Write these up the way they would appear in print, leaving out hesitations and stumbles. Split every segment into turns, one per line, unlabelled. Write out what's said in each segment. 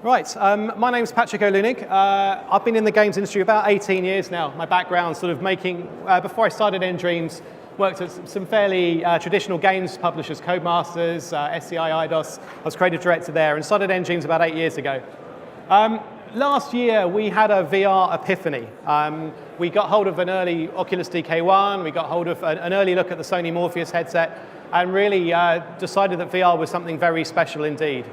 Right, my name's Patrick O'Lunig. I've been in the games industry about 18 years now. My background sort of making, before I started nDreams, worked at some fairly traditional games publishers, Codemasters, SCI, IDOS. I was creative director there and started nDreams about 8 years ago. Last year, we had a VR epiphany. We got hold of an early Oculus DK1, we got hold of an early look at the Sony Morpheus headset, and really decided that VR was something very special indeed.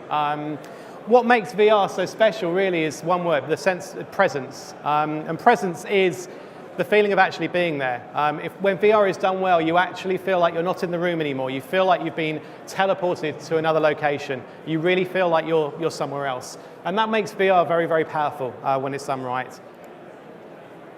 What makes VR so special really is one word, the sense of presence. And presence is the feeling of actually being there. When VR is done well, you actually feel like you're not in the room anymore. You feel like you've been teleported to another location. You really feel like you're somewhere else. And that makes VR very, very powerful when it's done right.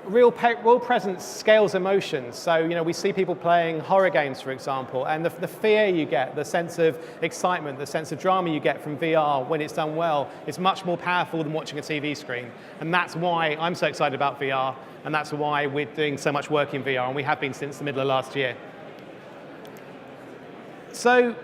Real presence scales emotions. So, we see people playing horror games, for example, and the fear you get, the sense of excitement, the sense of drama you get from VR when it's done well is much more powerful than watching a TV screen. And that's why I'm so excited about VR, and that's why we're doing so much work in VR, and we have been since the middle of last year. So,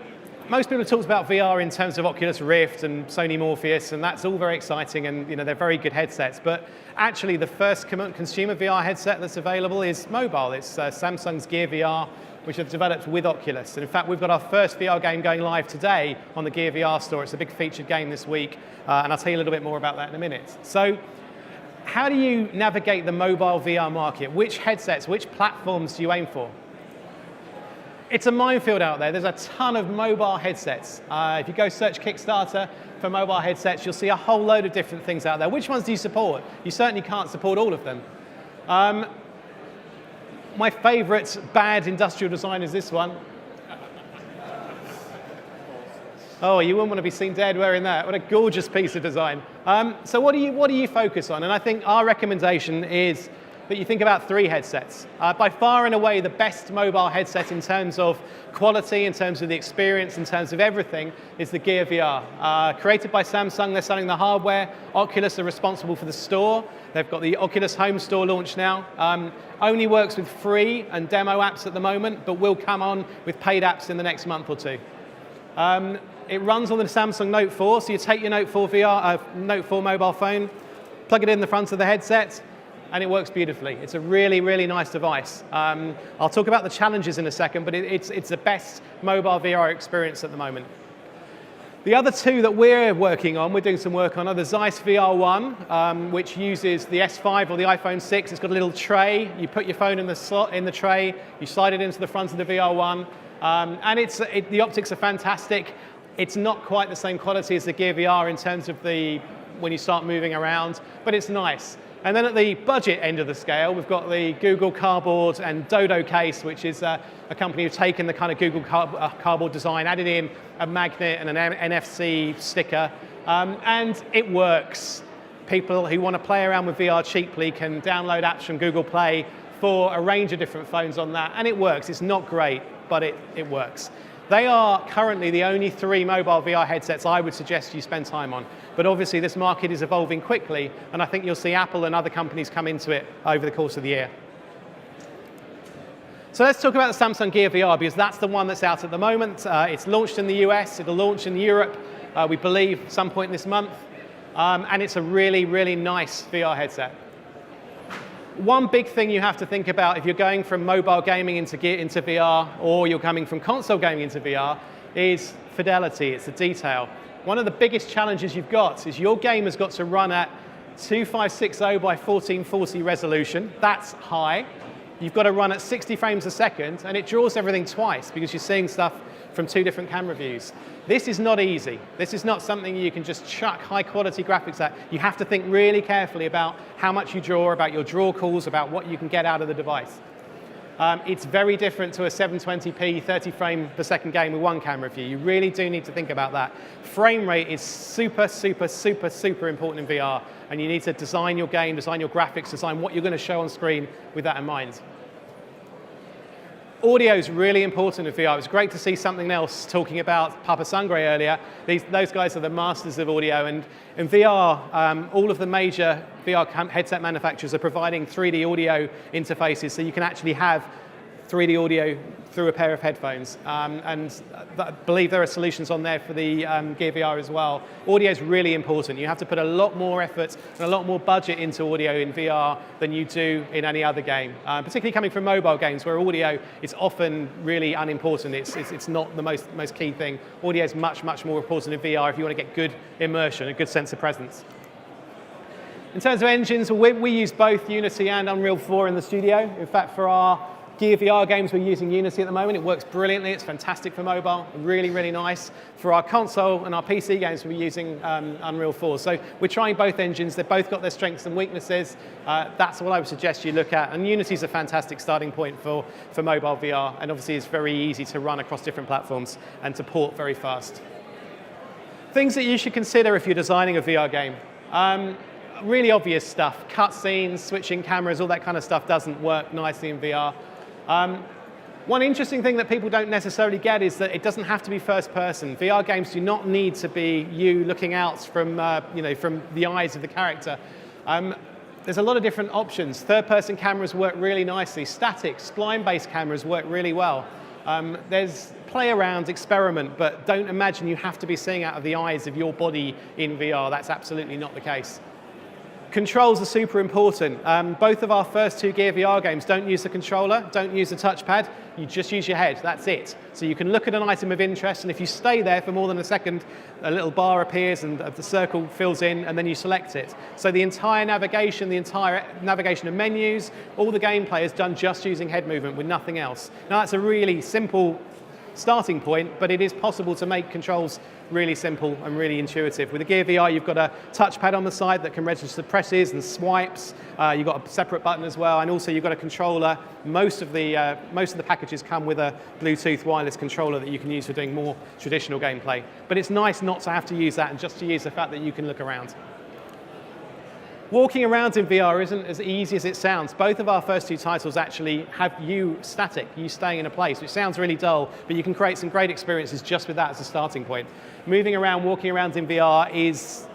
most people have talked about VR in terms of Oculus Rift and Sony Morpheus, and that's all very exciting, and they're very good headsets. But actually, the first consumer VR headset that's available is mobile. It's Samsung's Gear VR, which is developed with Oculus. And in fact, we've got our first VR game going live today on the Gear VR store. It's a big featured game this week, and I'll tell you a little bit more about that in a minute. So, how do you navigate the mobile VR market? Which headsets, which platforms do you aim for? It's a minefield out there. There's a ton of mobile headsets. If you go search Kickstarter for mobile headsets, you'll see a whole load of different things out there. Which ones do you support? You certainly can't support all of them. My favorite bad industrial design is this one. Oh, you wouldn't want to be seen dead wearing that. What a gorgeous piece of design. So what do you focus on? And I think our recommendation is that you think about 3 headsets. By far and away, the best mobile headset in terms of quality, in terms of the experience, in terms of everything, is the Gear VR. Created by Samsung, they're selling the hardware. Oculus are responsible for the store. They've got the Oculus Home Store launched now. Only works with free and demo apps at the moment, but will come on with paid apps in the next month or 2. It runs on the Samsung Note 4, so you take your Note 4 Note 4 mobile phone, plug it in the front of the headset, and it works beautifully. It's a really, really nice device. I'll talk about the challenges in a second, but it's the best mobile VR experience at the moment. The other 2 that we're working on, we're doing some work on, are the Zeiss VR1, which uses the S5 or the iPhone 6. It's got a little tray. You put your phone in the slot in the tray, you slide it into the front of the VR1, and the optics are fantastic. It's not quite the same quality as the Gear VR in terms of when you start moving around, but it's nice. And then at the budget end of the scale, we've got the Google Cardboard and Dodo case, which is a company who've taken the kind of Google Cardboard design, added in a magnet and an NFC sticker, and it works. People who want to play around with VR cheaply can download apps from Google Play for a range of different phones on that, and it works. It's not great, but it works. They are currently the only 3 mobile VR headsets I would suggest you spend time on. But obviously this market is evolving quickly, and I think you'll see Apple and other companies come into it over the course of the year. So let's talk about the Samsung Gear VR, because that's the one that's out at the moment. It's launched in the US, it'll launch in Europe, we believe, some point this month. And it's a really, really nice VR headset. One big thing you have to think about if you're going from mobile gaming into VR, or you're coming from console gaming into VR, is fidelity, it's the detail. One of the biggest challenges you've got is your game has got to run at 2560 by 1440 resolution. That's high. You've got to run at 60 frames a second, and it draws everything twice because you're seeing stuff from 2 different camera views. This is not easy. This is not something you can just chuck high quality graphics at. You have to think really carefully about how much you draw, about your draw calls, about what you can get out of the device. It's very different to a 720p 30 frame per second game with 1 camera view. You really do need to think about that. Frame rate is super, super, super, super important in VR, and you need to design your game, design your graphics, design what you're going to show on screen with that in mind. Audio is really important in VR. It was great to see something else talking about Papa Sangre earlier. Those guys are the masters of audio, and in VR, all of the major VR headset manufacturers are providing 3D audio interfaces, so you can actually have 3D audio through a pair of headphones. And I believe there are solutions on there for the Gear VR as well. Audio is really important. You have to put a lot more effort and a lot more budget into audio in VR than you do in any other game, particularly coming from mobile games where audio is often really unimportant. It's not the most key thing. Audio is much more important in VR if you want to get good immersion, a good sense of presence. In terms of engines, we use both Unity and Unreal 4 in the studio. In fact, for our Gear VR games, we're using Unity at the moment. It works brilliantly. It's fantastic for mobile, really nice. For our console and our PC games, we're using Unreal 4. So we're trying both engines. They've both got their strengths and weaknesses. That's what I would suggest you look at. And Unity is a fantastic starting point for mobile VR. And obviously, it's very easy to run across different platforms and to port very fast. Things that you should consider if you're designing a VR game. Really obvious stuff, cutscenes, switching cameras, all that kind of stuff doesn't work nicely in VR. One interesting thing that people don't necessarily get is that it doesn't have to be first person. VR games do not need to be you looking out from, from the eyes of the character. There's a lot of different options. Third-person cameras work really nicely. Static, spline-based cameras work really well. There's play around, experiment, but don't imagine you have to be seeing out of the eyes of your body in VR. That's absolutely not the case. Controls are super important. Both of our first two Gear VR games don't use the controller, don't use the touchpad, you just use your head, that's it. So you can look at an item of interest, and if you stay there for more than a second, a little bar appears and the circle fills in, and then you select it. So the entire navigation of menus, all the gameplay is done just using head movement with nothing else. Now that's a really simple starting point, but it is possible to make controls really simple and really intuitive. With the Gear VR, you've got a touchpad on the side that can register presses and swipes. You've got a separate button as well, and also you've got a controller. Most of the packages come with a Bluetooth wireless controller that you can use for doing more traditional gameplay. But it's nice not to have to use that and just to use the fact that you can look around. Walking around in VR isn't as easy as it sounds. Both of our first two titles actually have you static, you staying in a place, which sounds really dull, but you can create some great experiences just with that as a starting point. Moving around, walking around in VR is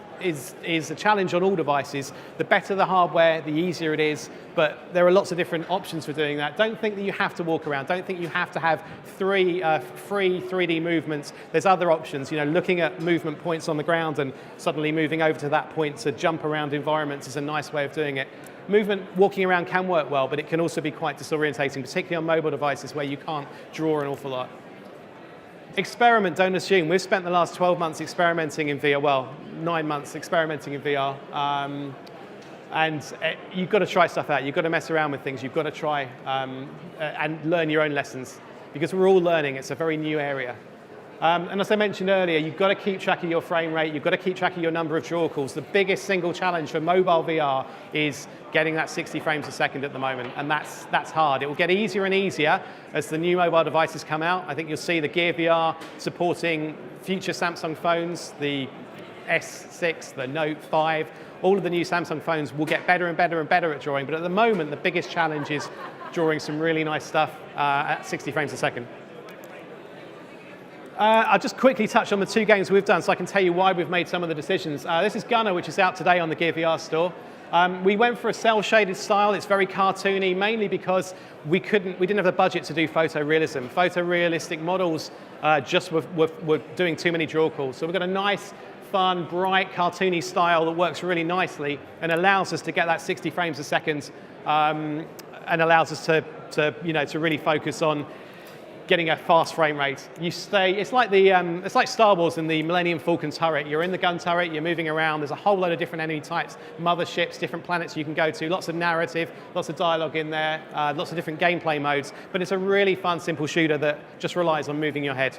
a challenge on all devices. The better the hardware, the easier it is, but there are lots of different options for doing that. Don't think that you have to walk around. Don't think you have to have free 3D movements. There's other options, looking at movement points on the ground and suddenly moving over to that point to jump around environments is a nice way of doing it. Movement, walking around can work well, but it can also be quite disorientating, particularly on mobile devices where you can't draw an awful lot. Experiment, don't assume. We've spent the last 12 months experimenting in VR, well, 9 months experimenting in VR. And you've got to try stuff out. You've got to mess around with things. You've got to try and learn your own lessons, because we're all learning. It's a very new area. And as I mentioned earlier, you've got to keep track of your frame rate. You've got to keep track of your number of draw calls. The biggest single challenge for mobile VR is getting that 60 frames a second at the moment, and that's hard. It will get easier and easier as the new mobile devices come out. I think you'll see the Gear VR supporting future Samsung phones, the S6, the Note 5. All of the new Samsung phones will get better and better and better at drawing, but at the moment, the biggest challenge is drawing some really nice stuff at 60 frames a second. I'll just quickly touch on the two games we've done so I can tell you why we've made some of the decisions. This is Gunner, which is out today on the Gear VR store. We went for a cel-shaded style. It's very cartoony, mainly because we didn't have the budget to do photorealism. Photorealistic models just were doing too many draw calls. So we've got a nice, fun, bright, cartoony style that works really nicely and allows us to get that 60 frames a second and allows us to really focus on getting a fast frame rate. It's like Star Wars and the Millennium Falcon turret. You're in the gun turret, you're moving around, there's a whole load of different enemy types, motherships, different planets you can go to, lots of narrative, lots of dialogue in there, lots of different gameplay modes, but it's a really fun, simple shooter that just relies on moving your head.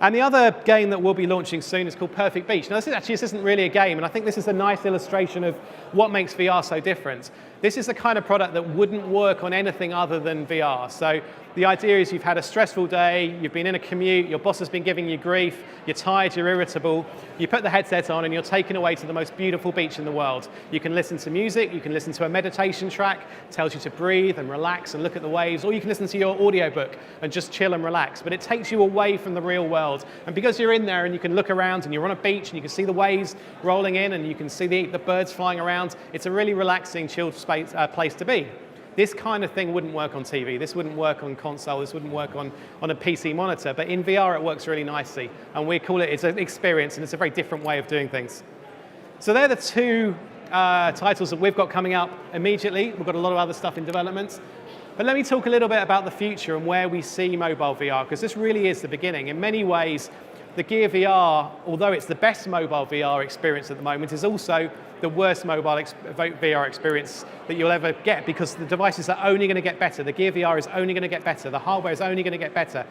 And the other game that we'll be launching soon is called Perfect Beach. Now, this isn't really a game, and I think this is a nice illustration of what makes VR so different. This is the kind of product that wouldn't work on anything other than VR. So the idea is you've had a stressful day, you've been in a commute, your boss has been giving you grief, you're tired, you're irritable, you put the headset on and you're taken away to the most beautiful beach in the world. You can listen to music, you can listen to a meditation track, tells you to breathe and relax and look at the waves, or you can listen to your audiobook and just chill and relax. But it takes you away from the real world. And because you're in there and you can look around and you're on a beach and you can see the waves rolling in and you can see the birds flying around, it's a really relaxing, chilled place to be. this kind of thing wouldn't work on TV, this wouldn't work on console, this wouldn't work on a PC monitor, but in VR it works really nicely. And we call it's an experience, and it's a very different way of doing things. So they're the two titles that we've got coming up immediately. We've got a lot of other stuff in development. But let me talk a little bit about the future and where we see mobile VR, because this really is the beginning. In many ways, the Gear VR, although it's the best mobile VR experience at the moment, is also the worst mobile VR experience that you'll ever get, because the devices are only going to get better. The Gear VR is only going to get better. The hardware is only going to get better.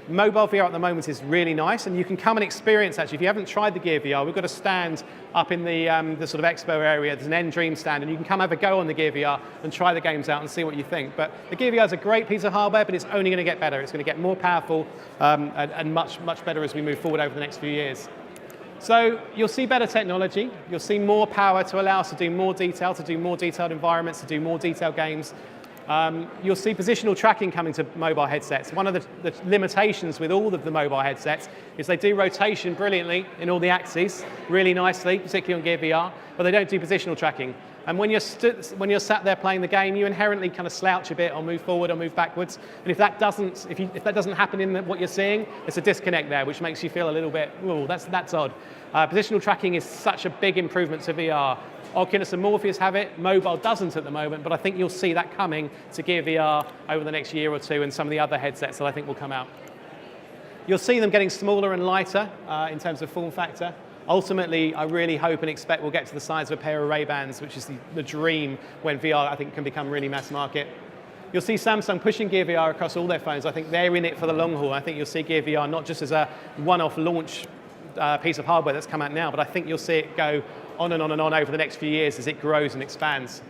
Mobile VR at the moment is really nice, and you can come and experience, actually, if you haven't tried the Gear VR, we've got a stand up in the sort of expo area. There's an nDreams stand, and you can come have a go on the Gear VR and try the games out and see what you think. But the Gear VR is a great piece of hardware, but it's only going to get better. It's going to get more powerful and much, much better as we move forward over the next few years. So you'll see better technology. You'll see more power to allow us to do more detail, to do more detailed environments, to do more detailed games. You'll see positional tracking coming to mobile headsets. One of the limitations with all of the mobile headsets is they do rotation brilliantly in all the axes, really nicely, particularly on Gear VR, but they don't do positional tracking. And when you're sat there playing the game, you inherently kind of slouch a bit or move forward or move backwards. And if that doesn't happen in what you're seeing, it's a disconnect there, which makes you feel a little bit, oh, that's odd. Positional tracking is such a big improvement to VR. Oculus and Morpheus have it, mobile doesn't at the moment, but I think you'll see that coming to Gear VR over the next year or two, and some of the other headsets that I think will come out. You'll see them getting smaller and lighter in terms of form factor. Ultimately, I really hope and expect we'll get to the size of a pair of Ray-Bans, which is the dream when VR, I think, can become really mass market. You'll see Samsung pushing Gear VR across all their phones. I think they're in it for the long haul. I think you'll see Gear VR not just as a one-off launch piece of hardware that's come out now, but I think you'll see it go on and on and on over the next few years as it grows and expands.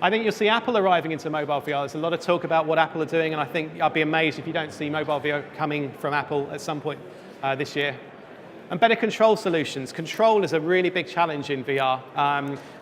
I think you'll see Apple arriving into mobile VR. There's a lot of talk about what Apple are doing, and I think I'd be amazed if you don't see mobile VR coming from Apple at some point this year. And better control solutions. Control is a really big challenge in VR.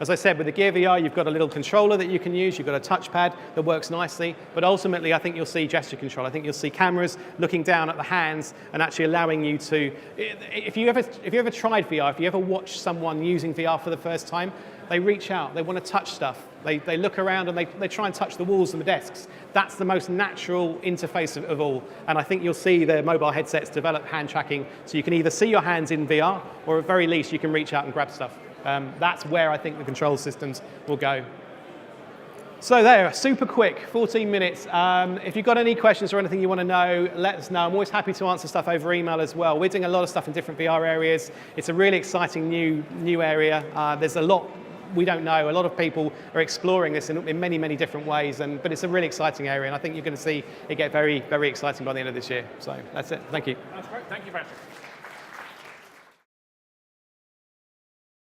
As I said, with the Gear VR, you've got a little controller that you can use. You've got a touchpad that works nicely. But ultimately, I think you'll see gesture control. I think you'll see cameras looking down at the hands and actually allowing you to... If you ever tried VR, if you ever watched someone using VR for the first time, they reach out, they want to touch stuff. They look around and they try and touch the walls and the desks. That's the most natural interface of all. And I think you'll see the mobile headsets develop hand tracking, so you can either see your hands in VR, or at very least you can reach out and grab stuff. That's where I think the control systems will go. So there, super quick, 14 minutes. If you've got any questions or anything you want to know, let us know. I'm always happy to answer stuff over email as well. We're doing a lot of stuff in different VR areas. It's a really exciting new area. There's a lot we don't know. A lot of people are exploring this in many, many different ways, but it's a really exciting area, and I think you're going to see it get very, very exciting by the end of this year. So that's it. Thank you.
That's great. Thank you, Patrick.